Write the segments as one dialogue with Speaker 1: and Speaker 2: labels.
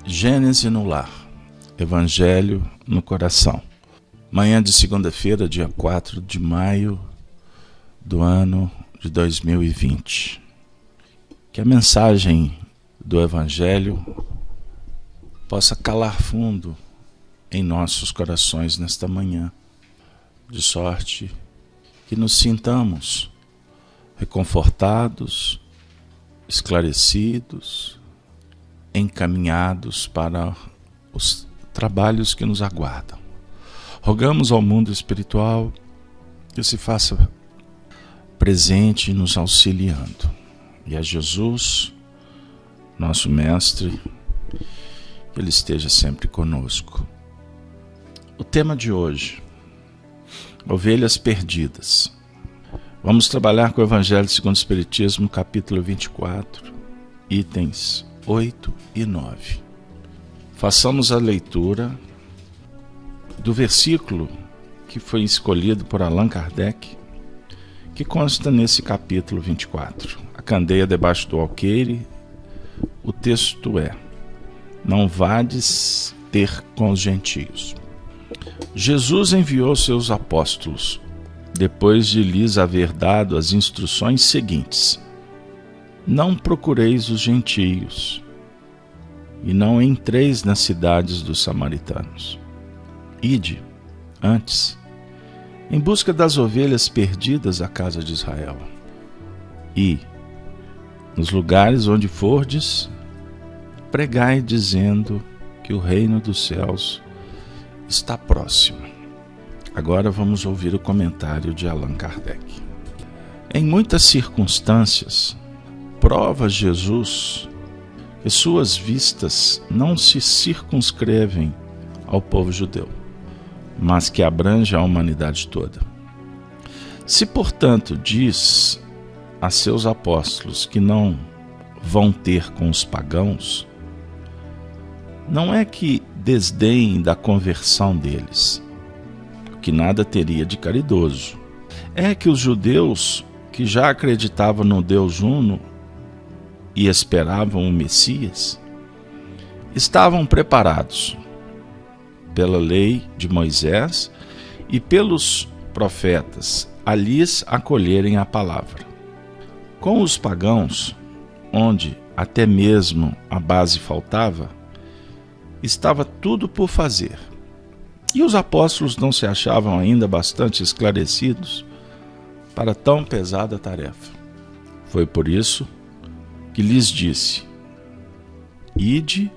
Speaker 1: Gênese no lar, Evangelho no coração. Manhã de segunda-feira, dia 4 de maio do ano de 2020. Que a mensagem do Evangelho possa calar fundo em nossos corações nesta manhã, de sorte que nos sintamos reconfortados, esclarecidos, encaminhados para os trabalhos que nos aguardam. Rogamos ao mundo espiritual que se faça presente nos auxiliando. E a Jesus, nosso Mestre, que Ele esteja sempre conosco. O tema de hoje, ovelhas perdidas. Vamos trabalhar com o Evangelho segundo o Espiritismo, capítulo 24, itens 8 e 9. Façamos a leitura do versículo que foi escolhido por Allan Kardec, que consta nesse capítulo 24. A candeia debaixo do alqueire, o texto é: não vades ter com os gentios. Jesus enviou seus apóstolos, depois de lhes haver dado as instruções seguintes: não procureis os gentios, e não entreis nas cidades dos samaritanos. Ide, antes, em busca das ovelhas perdidas da casa de Israel. E, nos lugares onde fordes, pregai dizendo que o reino dos céus está próximo. Agora vamos ouvir o comentário de Allan Kardec. Em muitas circunstâncias, prova Jesus que suas vistas não se circunscrevem ao povo judeu, mas que abrange a humanidade toda. Se, portanto, diz a seus apóstolos que não vão ter com os pagãos, não é que desdenhem da conversão deles, que nada teria de caridoso. É que os judeus, que já acreditavam no Deus uno e esperavam o Messias, estavam preparados pela lei de Moisés e pelos profetas a lhes acolherem a palavra. Com os pagãos, onde até mesmo a base faltava, estava tudo por fazer. E os apóstolos não se achavam ainda bastante esclarecidos para tão pesada tarefa. Foi por isso que lhes disse: ide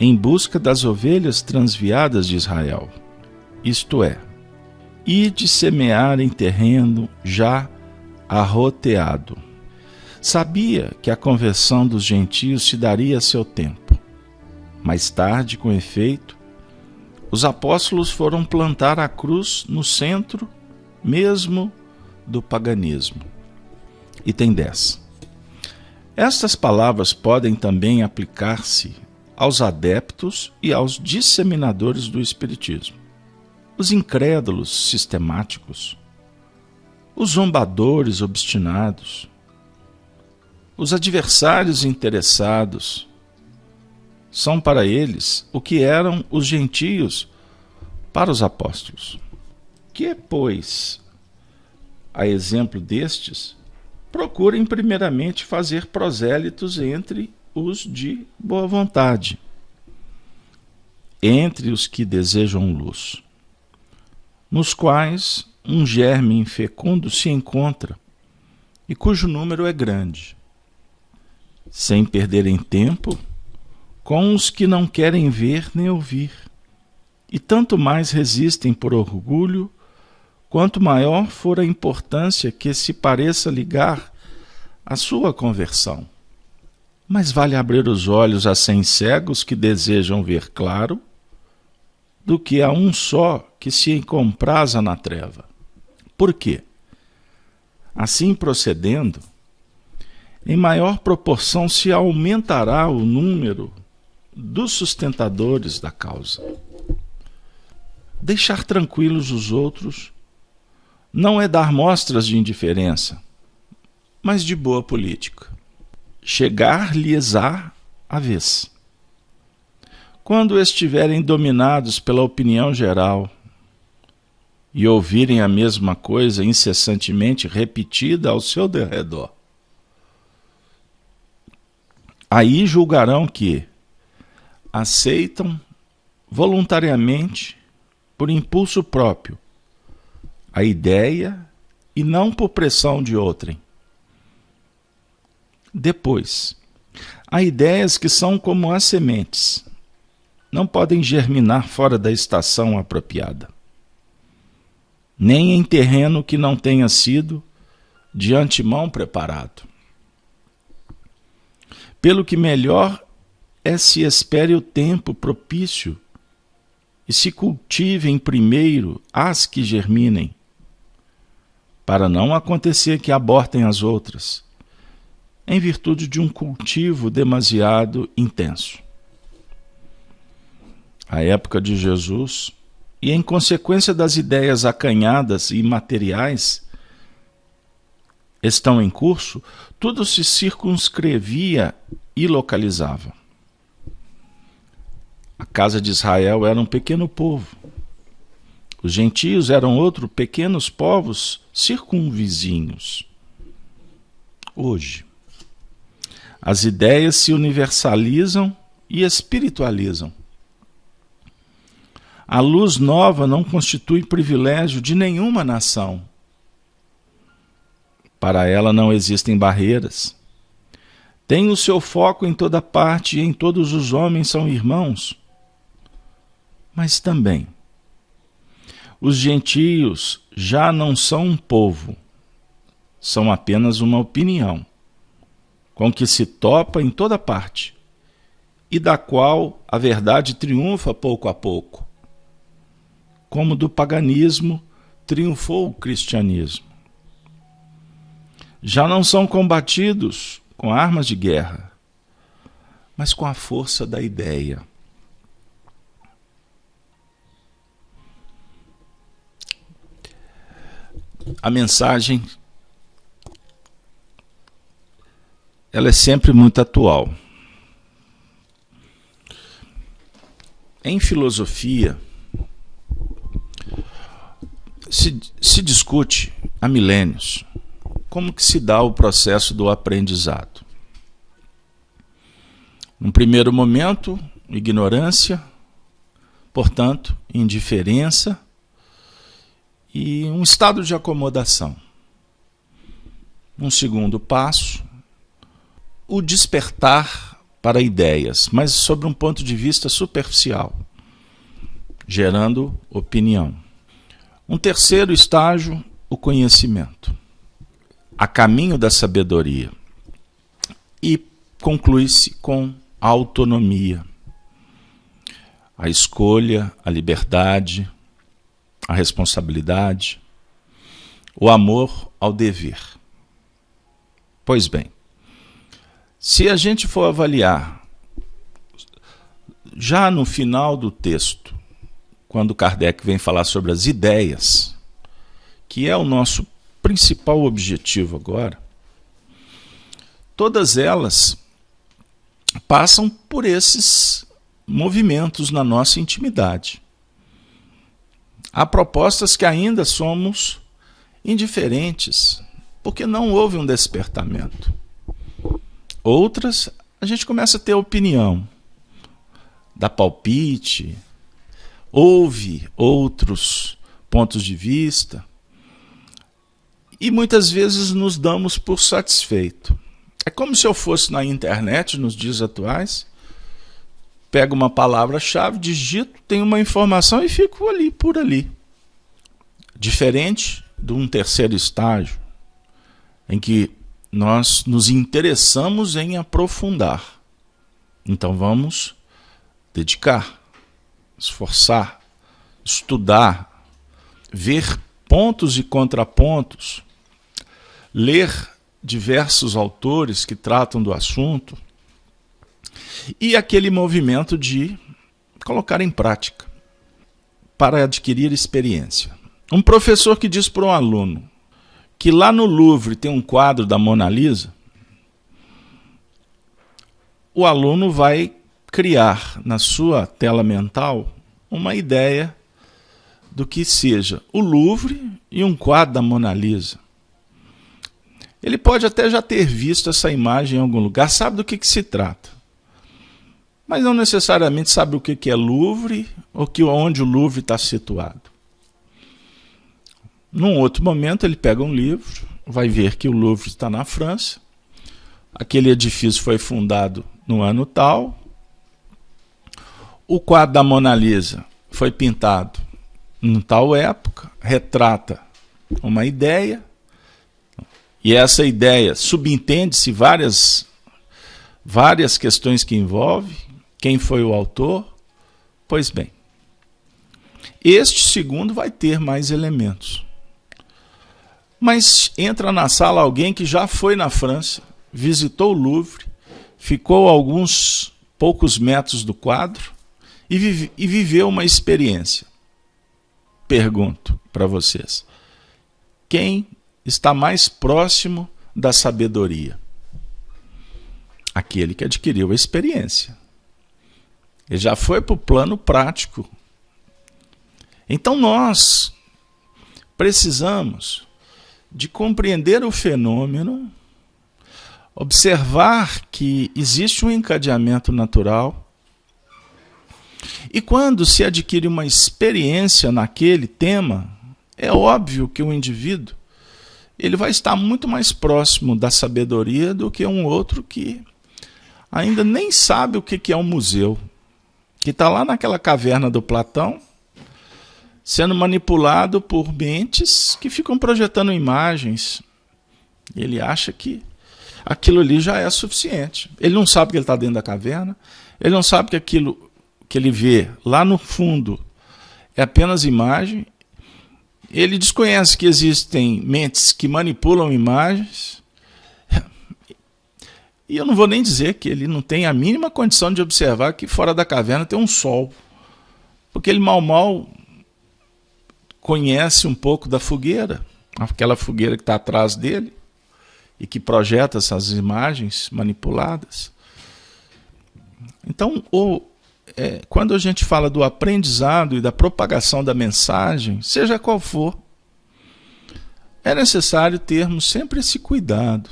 Speaker 1: em busca das ovelhas transviadas de Israel, isto é, ide semear em terreno já arroteado. Sabia que a conversão dos gentios se daria a seu tempo. Mais tarde, com efeito, os apóstolos foram plantar a cruz no centro mesmo do paganismo. Item 10. Estas palavras podem também aplicar-se aos adeptos e aos disseminadores do Espiritismo. Os incrédulos sistemáticos, os zombadores obstinados, os adversários interessados, são para eles o que eram os gentios para os apóstolos. Que, pois, a exemplo destes, procurem primeiramente fazer prosélitos entre os de boa vontade, entre os que desejam luz, nos quais um germe infecundo se encontra e cujo número é grande, sem perderem tempo com os que não querem ver nem ouvir, e tanto mais resistem por orgulho, quanto maior for a importância que se pareça ligar à sua conversão. Mas vale abrir os olhos a 100 cegos que desejam ver claro, do que a um só que se compraza na treva. Por quê? Assim procedendo, em maior proporção se aumentará o número dos sustentadores da causa. Deixar tranquilos os outros não é dar mostras de indiferença, mas de boa política. Chegar-lhes-á a vez. Quando estiverem dominados pela opinião geral e ouvirem a mesma coisa incessantemente repetida ao seu derredor, aí julgarão que aceitam voluntariamente, por impulso próprio, a ideia e não por pressão de outrem. Depois, há ideias que são como as sementes, não podem germinar fora da estação apropriada, nem em terreno que não tenha sido de antemão preparado. Pelo que melhor é se espere o tempo propício e se cultivem primeiro as que germinem, para não acontecer que abortem as outras, em virtude de um cultivo demasiado intenso. A época de Jesus, e em consequência das ideias acanhadas e materiais estão em curso, tudo se circunscrevia e localizava. A casa de Israel era um pequeno povo. Os gentios eram outros pequenos povos circunvizinhos. Hoje, as ideias se universalizam e espiritualizam. A luz nova não constitui privilégio de nenhuma nação. Para ela não existem barreiras. Tem o seu foco em toda parte e em todos os homens são irmãos. Mas também, os gentios já não são um povo, são apenas uma opinião, com que se topa em toda parte, e da qual a verdade triunfa pouco a pouco, como do paganismo triunfou o cristianismo. Já não são combatidos com armas de guerra, mas com a força da ideia. A mensagem, ela é sempre muito atual. Em filosofia, se discute há milênios como que se dá o processo do aprendizado. Num primeiro momento, ignorância, portanto, indiferença e um estado de acomodação. Um segundo passo, o despertar para ideias, mas sob um ponto de vista superficial, gerando opinião. Um terceiro estágio, o conhecimento, a caminho da sabedoria, e conclui-se com a autonomia, a escolha, a liberdade, a responsabilidade, o amor ao dever. Pois bem, se a gente for avaliar, já no final do texto, quando Kardec vem falar sobre as ideias, que é o nosso principal objetivo agora, todas elas passam por esses movimentos na nossa intimidade. Há propostas que ainda somos indiferentes, porque não houve um despertamento. Outras, a gente começa a ter opinião, dá palpite, ouve outros pontos de vista, e muitas vezes nos damos por satisfeito. É como se eu fosse na internet, nos dias atuais, pego uma palavra-chave, digito, tenho uma informação e fico ali, por ali. Diferente de um terceiro estágio, em que nós nos interessamos em aprofundar. Então vamos dedicar, esforçar, estudar, ver pontos e contrapontos, ler diversos autores que tratam do assunto, e aquele movimento de colocar em prática para adquirir experiência. Um professor que diz para um aluno que lá no Louvre tem um quadro da Mona Lisa, o aluno vai criar na sua tela mental uma ideia do que seja o Louvre e um quadro da Mona Lisa. Ele pode até já ter visto essa imagem em algum lugar, sabe do que se trata, mas não necessariamente sabe o que é Louvre ou onde o Louvre está situado. Num outro momento ele pega um livro, vai ver que o Louvre está na França, aquele edifício foi fundado no ano tal, o quadro da Mona Lisa foi pintado em tal época, retrata uma ideia, e essa ideia subentende-se várias questões que envolve, quem foi o autor. Pois bem, este segundo vai ter mais elementos. Mas entra na sala alguém que já foi na França, visitou o Louvre, ficou a alguns poucos metros do quadro e viveu uma experiência. Pergunto para vocês, quem está mais próximo da sabedoria? Aquele que adquiriu a experiência. Ele já foi para o plano prático. Então nós precisamos de compreender o fenômeno, observar que existe um encadeamento natural, e quando se adquire uma experiência naquele tema, é óbvio que o indivíduo ele vai estar muito mais próximo da sabedoria do que um outro que ainda nem sabe o que é um museu, que está lá naquela caverna do Platão, sendo manipulado por mentes que ficam projetando imagens. Ele acha que aquilo ali já é suficiente. Ele não sabe que ele está dentro da caverna, ele não sabe que aquilo que ele vê lá no fundo é apenas imagem. Ele desconhece que existem mentes que manipulam imagens. E eu não vou nem dizer que ele não tem a mínima condição de observar que fora da caverna tem um sol. Porque ele mal conhece um pouco da fogueira, aquela fogueira que está atrás dele e que projeta essas imagens manipuladas. Então, quando a gente fala do aprendizado e da propagação da mensagem, seja qual for, é necessário termos sempre esse cuidado.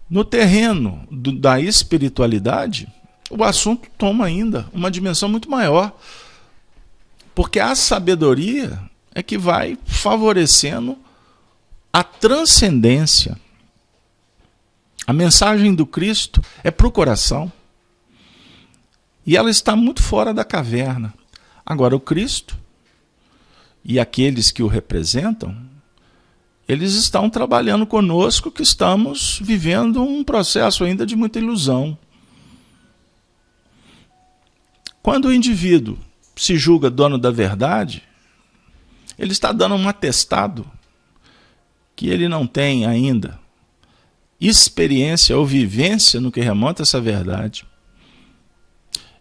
Speaker 1: No terreno da espiritualidade, o assunto toma ainda uma dimensão muito maior, porque a sabedoria é que vai favorecendo a transcendência. A mensagem do Cristo é para o coração. E ela está muito fora da caverna. Agora, o Cristo e aqueles que o representam, eles estão trabalhando conosco, que estamos vivendo um processo ainda de muita ilusão. Quando o indivíduo se julga dono da verdade, ele está dando um atestado que ele não tem ainda experiência ou vivência no que remonta a essa verdade.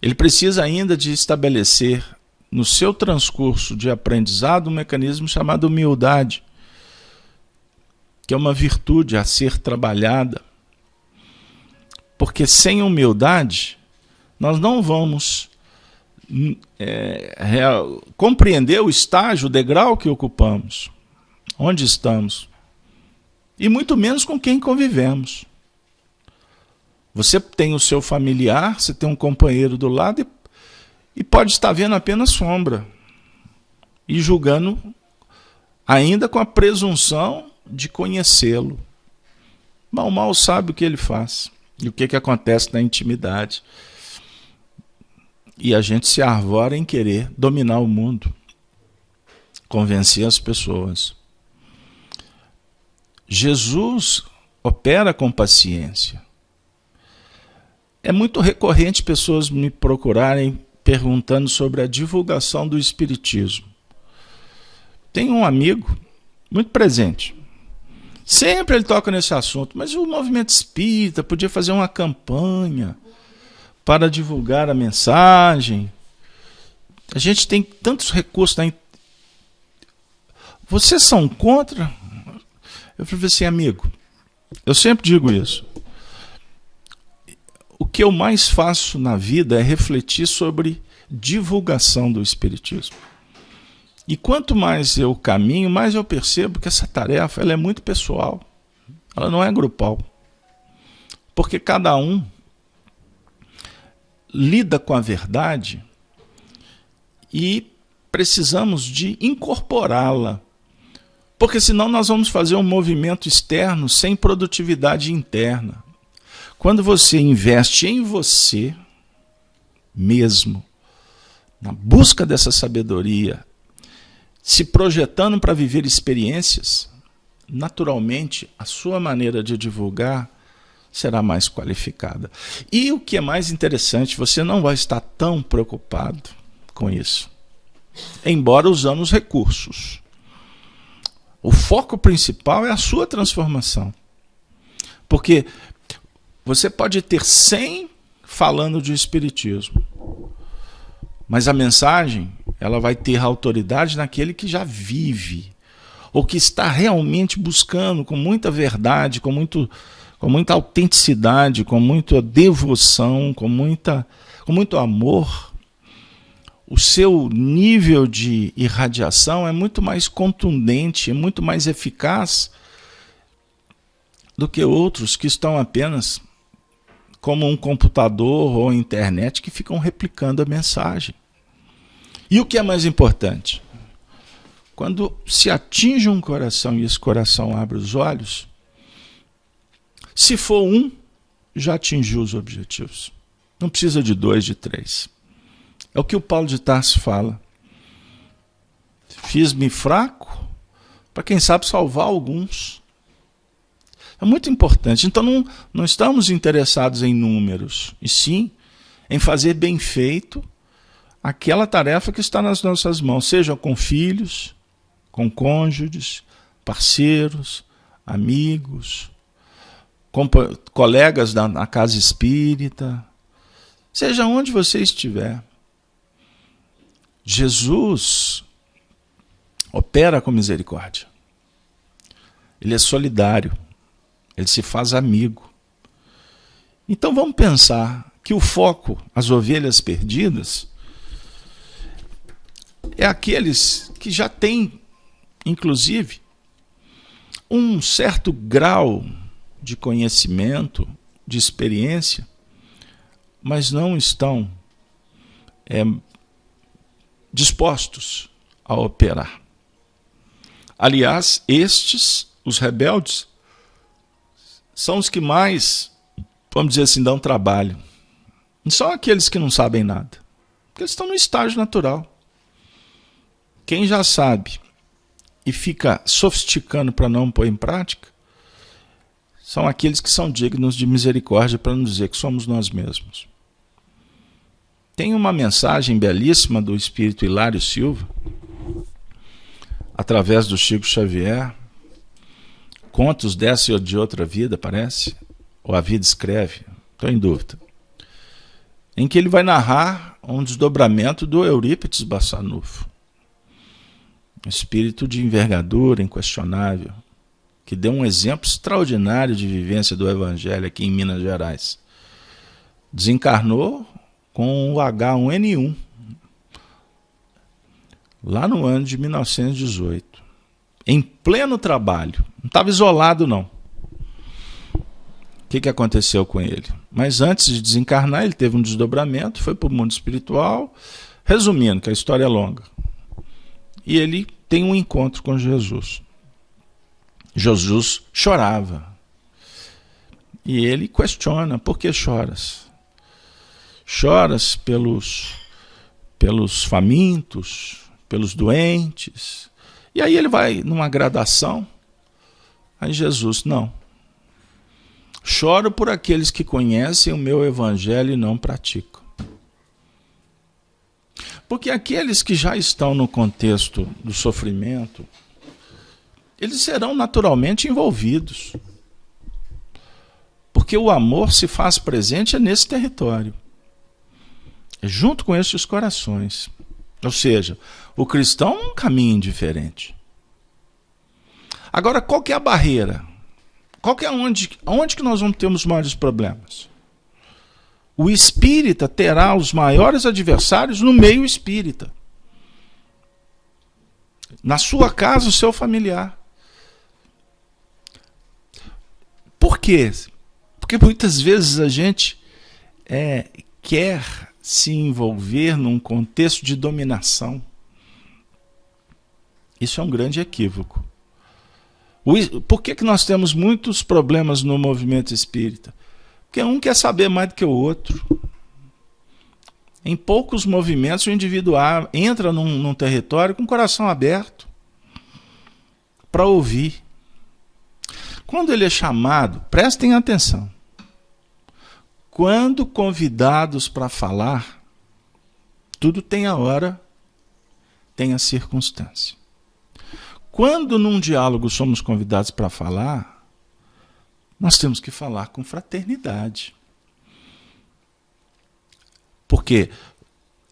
Speaker 1: Ele precisa ainda de estabelecer no seu transcurso de aprendizado um mecanismo chamado humildade, que é uma virtude a ser trabalhada. Porque sem humildade, nós não vamos compreender o estágio, o degrau que ocupamos, onde estamos, e muito menos com quem convivemos. Você tem o seu familiar, você tem um companheiro do lado e pode estar vendo apenas sombra e julgando ainda com a presunção de conhecê-lo. Mal sabe o que ele faz e o que acontece na intimidade. E a gente se arvora em querer dominar o mundo, convencer as pessoas. Jesus opera com paciência. É muito recorrente pessoas me procurarem perguntando sobre a divulgação do espiritismo. Tem um amigo muito presente. Sempre ele toca nesse assunto, mas o movimento espírita podia fazer uma campanha para divulgar a mensagem. A gente tem tantos recursos. Vocês são contra? Eu falei assim, amigo, eu sempre digo isso. o que eu mais faço na vida é refletir sobre divulgação do Espiritismo. E quanto mais eu caminho, mais eu percebo que essa tarefa ela é muito pessoal. Ela não é grupal. Porque cada um lida com a verdade e precisamos de incorporá-la. Porque senão nós vamos fazer um movimento externo sem produtividade interna. Quando você investe em você mesmo, na busca dessa sabedoria, se projetando para viver experiências, naturalmente a sua maneira de divulgar será mais qualificada. E o que é mais interessante, você não vai estar tão preocupado com isso, embora usando os recursos. O foco principal é a sua transformação. Porque você pode ter 100 falando de espiritismo, mas a mensagem ela vai ter autoridade naquele que já vive, ou que está realmente buscando com muita verdade, com muita autenticidade, com muita devoção, com muito amor. O seu nível de irradiação é muito mais contundente, é muito mais eficaz do que outros que estão apenas como um computador ou internet que ficam replicando a mensagem. E o que é mais importante? Quando se atinge um coração e esse coração abre os olhos, se for um, já atingiu os objetivos. Não precisa de 2, de 3. É o que o Paulo de Tarso fala. Fiz-me fraco para, quem sabe, salvar alguns. É muito importante. Então não estamos interessados em números, e sim em fazer bem feito aquela tarefa que está nas nossas mãos, seja com filhos, com cônjuges, parceiros, amigos, colegas na casa espírita, seja onde você estiver. Jesus opera com misericórdia. Ele é solidário. Ele se faz amigo. Então vamos pensar que o foco, as ovelhas perdidas, é aqueles que já têm, inclusive, um certo grau de conhecimento, de experiência, mas não estão dispostos a operar. Aliás, estes, os rebeldes, são os que mais, vamos dizer assim, dão trabalho. Não são aqueles que não sabem nada, porque eles estão no estágio natural. Quem já sabe e fica sofisticando para não pôr em prática, são aqueles que são dignos de misericórdia, para não dizer que somos nós mesmos. Tem uma mensagem belíssima do espírito Hilário Silva, através do Chico Xavier, Contos dessa e de outra vida, parece, ou A Vida Escreve, estou em dúvida, em que ele vai narrar um desdobramento do Eurípides Barçanufo, um espírito de envergadura inquestionável, que deu um exemplo extraordinário de vivência do Evangelho aqui em Minas Gerais. Desencarnou com o H1N1, lá no ano de 1918, em pleno trabalho. Não estava isolado, não. O que aconteceu com ele? Mas antes de desencarnar, ele teve um desdobramento, foi para o mundo espiritual. Resumindo, que a história é longa. E ele tem um encontro com Jesus. Jesus chorava. E ele questiona: por que choras? Choras pelos famintos, pelos doentes. E aí ele vai numa gradação. Aí Jesus: não. Choro por aqueles que conhecem o meu evangelho e não praticam. Porque aqueles que já estão no contexto do sofrimento, eles serão naturalmente envolvidos. Porque o amor se faz presente nesse território. É junto com estes corações. Ou seja, o cristão não caminha indiferente. Agora, qual que é a barreira? Qual que é onde que nós vamos ter os maiores problemas? O espírita terá os maiores adversários no meio espírita. Na sua casa, o seu familiar. Por quê? Porque muitas vezes a gente quer se envolver num contexto de dominação. Isso é um grande equívoco. Por que nós temos muitos problemas no movimento espírita? Porque um quer saber mais do que o outro. Em poucos movimentos o indivíduo entra num território com o coração aberto para ouvir. Quando ele é chamado, prestem atenção. Quando convidados para falar, tudo tem a hora, tem a circunstância. Quando num diálogo somos convidados para falar, nós temos que falar com fraternidade. Porque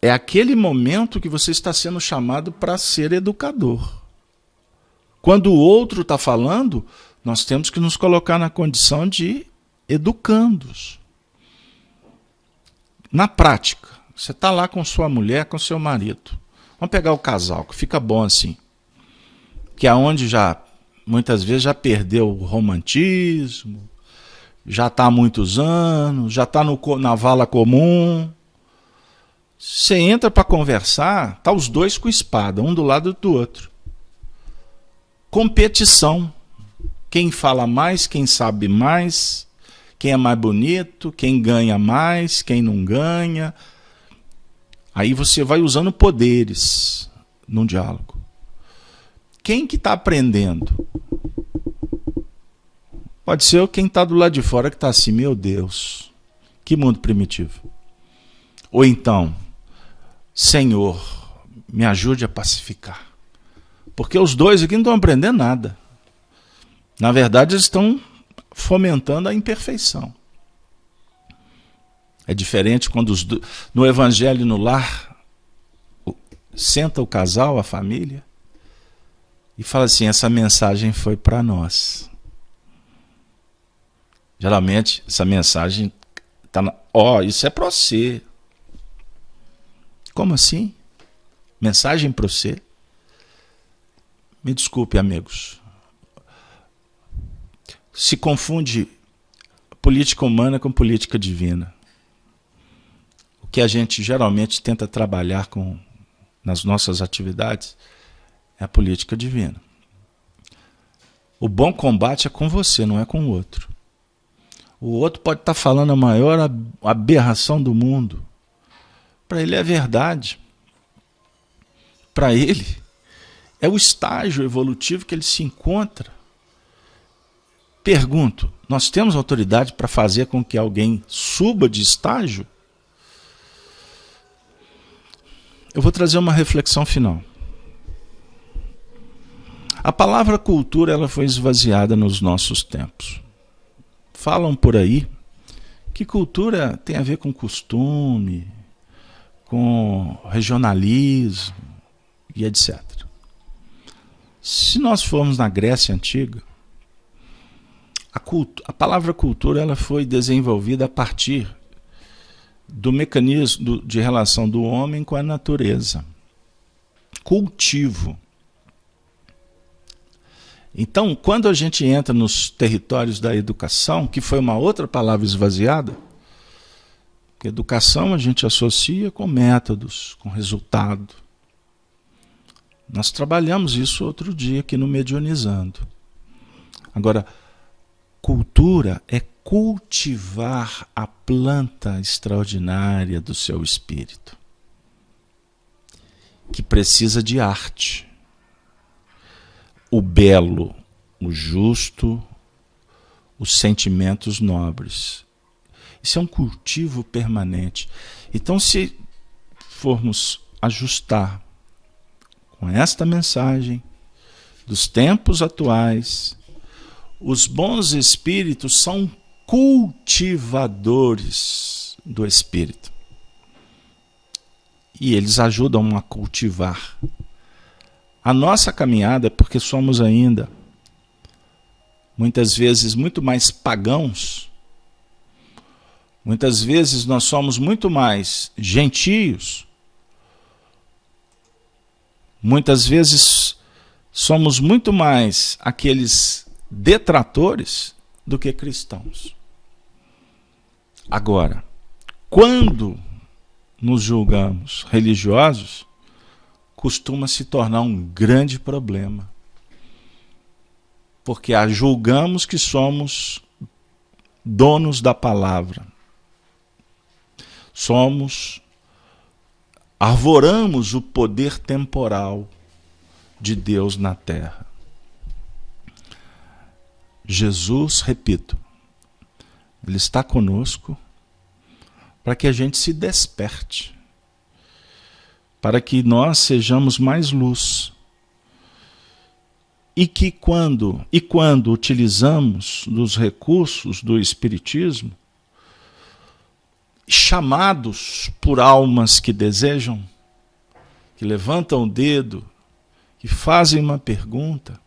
Speaker 1: é aquele momento que você está sendo chamado para ser educador. Quando o outro está falando, nós temos que nos colocar na condição de educandos. Na prática, você está lá com sua mulher, com seu marido. Vamos pegar o casal, que fica bom assim. Que é onde muitas vezes já perdeu o romantismo, já está há muitos anos, já está na vala comum. Você entra para conversar, tá os dois com espada, um do lado do outro. Competição. Quem fala mais, quem sabe mais, quem é mais bonito, quem ganha mais, quem não ganha. Aí você vai usando poderes num diálogo. Quem que está aprendendo? Pode ser quem está do lado de fora que está assim, meu Deus, que mundo primitivo. Ou então, Senhor, me ajude a pacificar. Porque os dois aqui não estão aprendendo nada. Na verdade, eles estão fomentando a imperfeição. É diferente quando no Evangelho no lar, senta o casal, a família, e fala assim, essa mensagem foi para nós. Geralmente, essa mensagem está isso é para você. Como assim? Mensagem para você? Me desculpe, amigos. Se confunde política humana com política divina. O que a gente geralmente tenta trabalhar nas nossas atividades é a política divina. O bom combate é com você, não é com o outro. O outro pode estar falando a maior aberração do mundo. Para ele é verdade. Para ele é o estágio evolutivo que ele se encontra. Pergunto, nós temos autoridade para fazer com que alguém suba de estágio? Eu vou trazer uma reflexão final. A palavra cultura ela foi esvaziada nos nossos tempos. Falam por aí que cultura tem a ver com costume, com regionalismo e etc. Se nós formos na Grécia Antiga, a palavra cultura ela foi desenvolvida a partir do mecanismo de relação do homem com a natureza. Cultivo. Então, quando a gente entra nos territórios da educação, que foi uma outra palavra esvaziada, porque educação a gente associa com métodos, com resultado. Nós trabalhamos isso outro dia aqui no Mediunizando. Agora, cultura é cultivar a planta extraordinária do seu espírito, que precisa de arte. O belo, o justo, os sentimentos nobres. Isso é um cultivo permanente. Então, se formos ajustar com esta mensagem dos tempos atuais, os bons espíritos são cultivadores do espírito. E eles ajudam a cultivar. A nossa caminhada, porque somos ainda, muitas vezes, muito mais pagãos, Muitas vezes nós somos muito mais gentios, muitas vezes somos muito mais aqueles detratores do que cristãos. Agora, quando nos julgamos religiosos, costuma se tornar um grande problema, porque julgamos que somos donos da palavra. Arvoramos o poder temporal de Deus na terra. Jesus, repito, Ele está conosco para que a gente se desperte, para que nós sejamos mais luz. E que quando utilizamos dos recursos do Espiritismo, chamados por almas que desejam, que levantam o dedo, que fazem uma pergunta,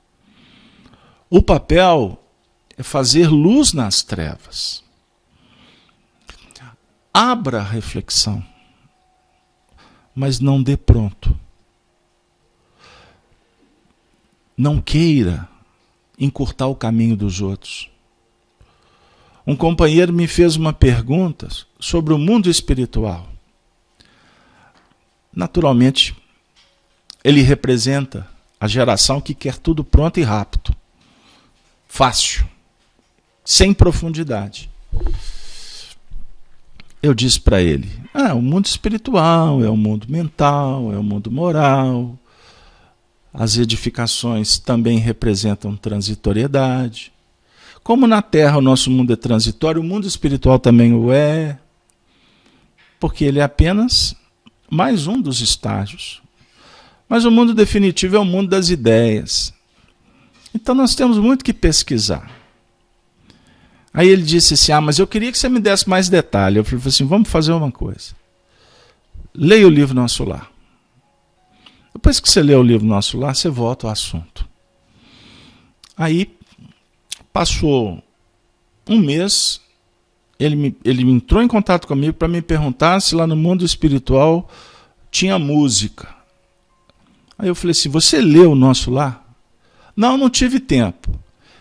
Speaker 1: o papel é fazer luz nas trevas. Abra a reflexão, mas não dê pronto. Não queira encurtar o caminho dos outros. Um companheiro me fez uma pergunta sobre o mundo espiritual. Naturalmente, ele representa a geração que quer tudo pronto e rápido, fácil, sem profundidade. Eu disse para ele, o mundo espiritual é o mundo mental, é o mundo moral. As edificações também representam transitoriedade. Como na Terra o nosso mundo é transitório, o mundo espiritual também o é, porque ele é apenas mais um dos estágios. Mas o mundo definitivo é o mundo das ideias. Então nós temos muito que pesquisar. Aí ele disse assim, mas eu queria que você me desse mais detalhe. Eu falei assim, vamos fazer uma coisa. Leia o livro Nosso Lar. Depois que você lê o livro Nosso Lar, você volta ao assunto. Aí, passou um mês, ele entrou em contato comigo para me perguntar se lá no mundo espiritual tinha música. Aí eu falei assim, você leu o Nosso Lar? Não tive tempo.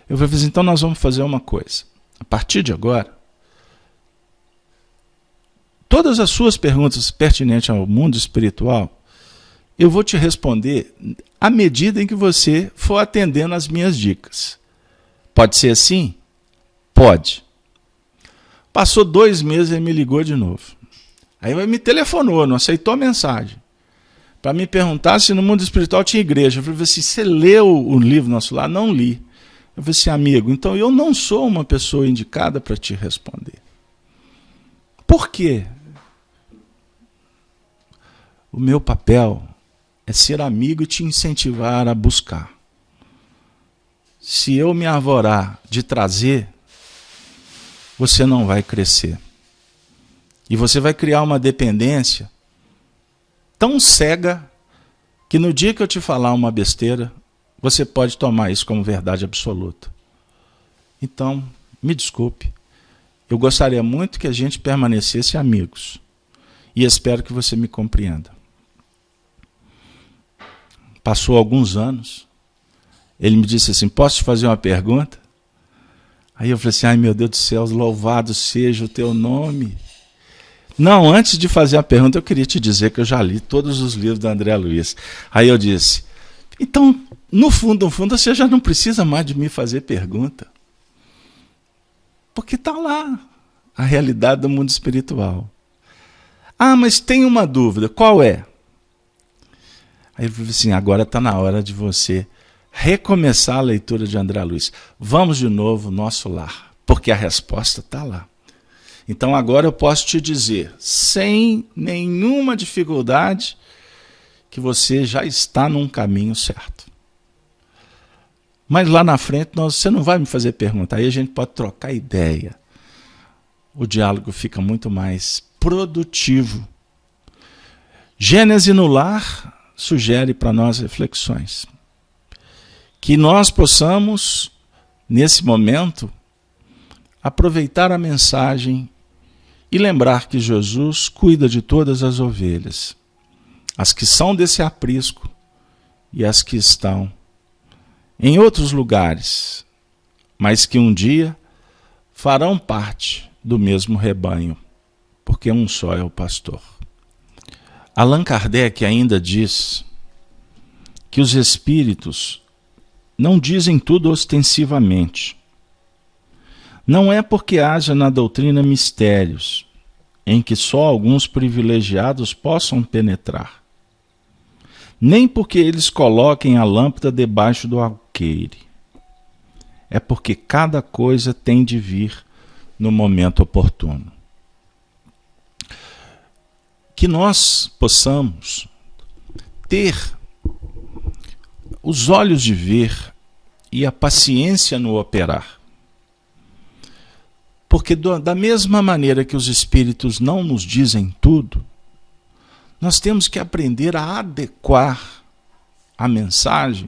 Speaker 1: Eu falei assim, então nós vamos fazer uma coisa. A partir de agora, todas as suas perguntas pertinentes ao mundo espiritual, eu vou te responder à medida em que você for atendendo as minhas dicas. Pode ser assim? Pode. Passou 2 meses e ele me ligou de novo. Aí ele me telefonou, não aceitou a mensagem, para me perguntar se no mundo espiritual tinha igreja. Eu falei assim, você leu o livro Nosso Lar? Não li. Eu falei assim, amigo, então eu não sou uma pessoa indicada para te responder. Por quê? O meu papel é ser amigo e te incentivar a buscar. Se eu me arvorar de trazer, você não vai crescer. E você vai criar uma dependência tão cega que no dia que eu te falar uma besteira, você pode tomar isso como verdade absoluta. Então, me desculpe. Eu gostaria muito que a gente permanecesse amigos. E espero que você me compreenda. Passou alguns anos, ele me disse assim, posso te fazer uma pergunta? Aí eu falei assim, ai meu Deus do céu, louvado seja o teu nome. Não, antes de fazer a pergunta, eu queria te dizer que eu já li todos os livros da André Luiz. Aí eu disse, então, no fundo, você já não precisa mais de me fazer pergunta. Porque está lá a realidade do mundo espiritual. Mas tem uma dúvida, qual é? Aí ele falou assim, agora está na hora de você recomeçar a leitura de André Luiz. Vamos de novo ao Nosso Lar, porque a resposta está lá. Então agora eu posso te dizer, sem nenhuma dificuldade, que você já está num caminho certo. Mas lá na frente você não vai me fazer pergunta, aí a gente pode trocar ideia. O diálogo fica muito mais produtivo. Gênese no Lar sugere para nós reflexões. Que nós possamos, nesse momento, aproveitar a mensagem e lembrar que Jesus cuida de todas as ovelhas, as que são desse aprisco e as que estão em outros lugares, mas que um dia farão parte do mesmo rebanho, porque um só é o pastor. Allan Kardec ainda diz que os espíritos não dizem tudo ostensivamente. Não é porque haja na doutrina mistérios em que só alguns privilegiados possam penetrar, nem porque eles coloquem a lâmpada debaixo do alqueire. É porque cada coisa tem de vir no momento oportuno. Que nós possamos ter os olhos de ver e a paciência no operar. Porque da mesma maneira que os espíritos não nos dizem tudo, nós temos que aprender a adequar a mensagem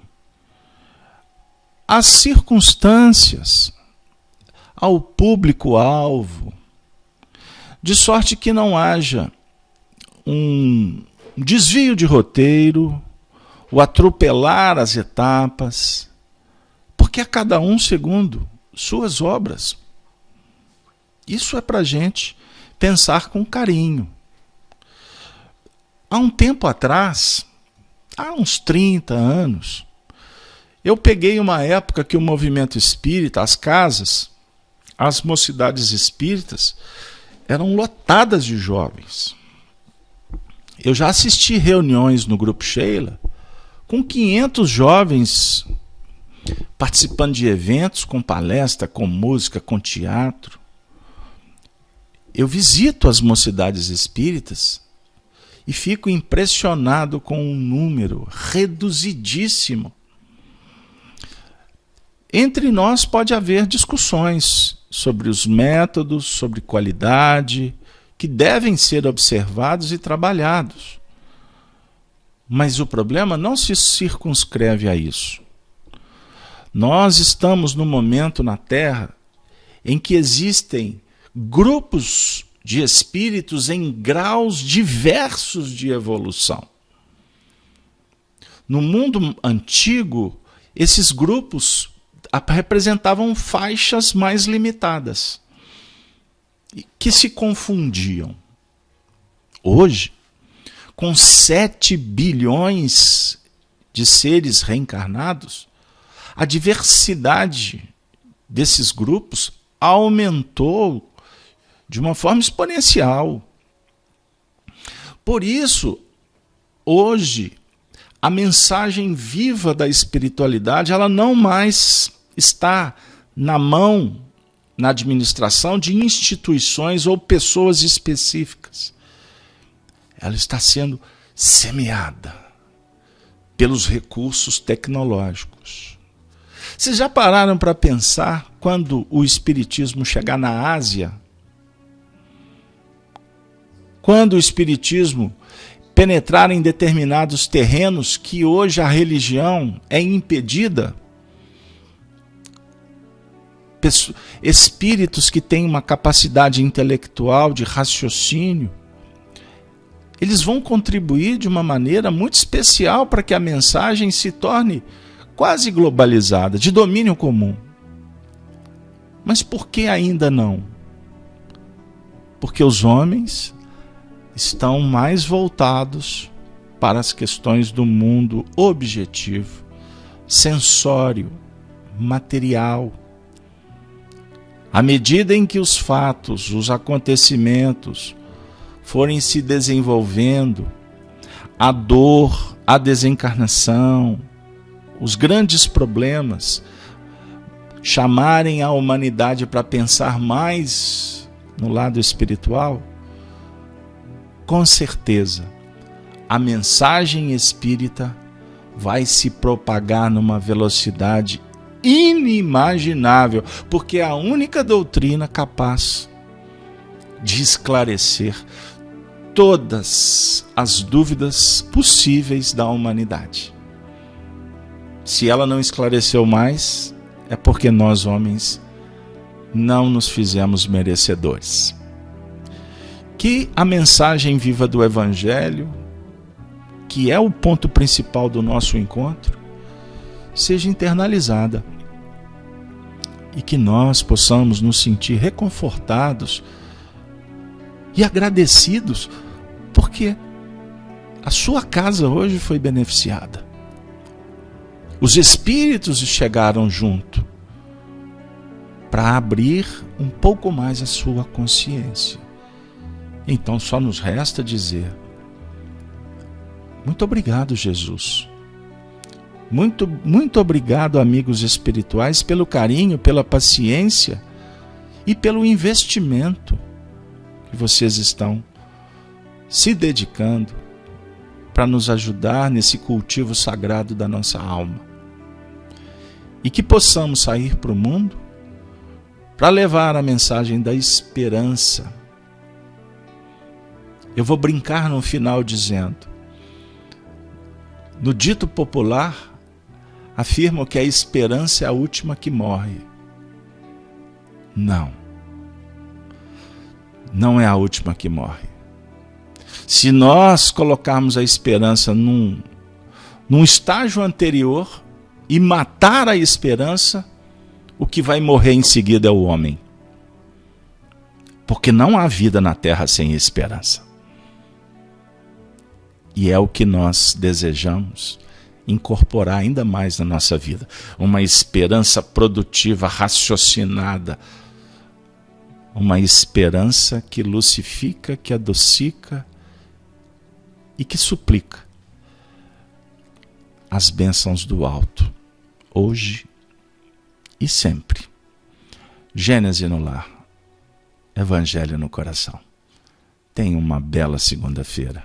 Speaker 1: às circunstâncias, ao público-alvo, de sorte que não haja um desvio de roteiro, o atropelar as etapas, porque a cada um segundo suas obras. Isso é para a gente pensar com carinho. Há um tempo atrás, há uns 30 anos, eu peguei uma época que o movimento espírita, as casas, as mocidades espíritas, eram lotadas de jovens. Eu já assisti reuniões no Grupo Sheila com 500 jovens participando de eventos, com palestra, com música, com teatro. Eu visito as mocidades espíritas e fico impressionado com um número reduzidíssimo. Entre nós pode haver discussões sobre os métodos, sobre qualidade, que devem ser observados e trabalhados. Mas o problema não se circunscreve a isso. Nós estamos num momento na Terra em que existem grupos de espíritos em graus diversos de evolução. No mundo antigo, esses grupos representavam faixas mais limitadas, que se confundiam. Hoje, com 7 bilhões de seres reencarnados, a diversidade desses grupos aumentou de uma forma exponencial. Por isso, hoje, a mensagem viva da espiritualidade, ela não mais está na mão, na administração de instituições ou pessoas específicas. Ela está sendo semeada pelos recursos tecnológicos. Vocês já pararam para pensar quando o espiritismo chegar na Ásia? Quando o espiritismo penetrar em determinados terrenos que hoje a religião é impedida? Espíritos que têm uma capacidade intelectual de raciocínio, eles vão contribuir de uma maneira muito especial para que a mensagem se torne quase globalizada, de domínio comum. Mas por que ainda não? Porque os homens estão mais voltados para as questões do mundo objetivo, sensório, material. À medida em que os fatos, os acontecimentos forem se desenvolvendo, a dor, a desencarnação, os grandes problemas chamarem a humanidade para pensar mais no lado espiritual, com certeza a mensagem espírita vai se propagar numa velocidade inimaginável, porque é a única doutrina capaz de esclarecer todas as dúvidas possíveis da humanidade. Se ela não esclareceu mais, é porque nós, homens, não nos fizemos merecedores. que a mensagem viva do Evangelho, que é o ponto principal do nosso encontro, seja internalizada e que nós possamos nos sentir reconfortados e agradecidos porque a sua casa hoje foi beneficiada. Os espíritos chegaram junto para abrir um pouco mais a sua consciência. Então só nos resta dizer: muito obrigado, Jesus. Muito obrigado, amigos espirituais, pelo carinho, pela paciência e pelo investimento que vocês estão se dedicando para nos ajudar nesse cultivo sagrado da nossa alma. E que possamos sair para o mundo para levar a mensagem da esperança. Eu vou brincar no final dizendo: no dito popular, afirmam que a esperança é a última que morre. Não. Não é a última que morre. Se nós colocarmos a esperança num estágio anterior e matar a esperança, o que vai morrer em seguida é o homem. Porque não há vida na terra sem esperança. E é o que nós desejamos incorporar ainda mais na nossa vida. Uma esperança produtiva, raciocinada. Uma esperança que lucifica, que adocica e que suplica as bênçãos do alto, hoje e sempre. Gênese no lar, Evangelho no coração. Tenha uma bela segunda-feira.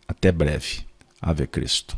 Speaker 1: Até breve. Ave Cristo.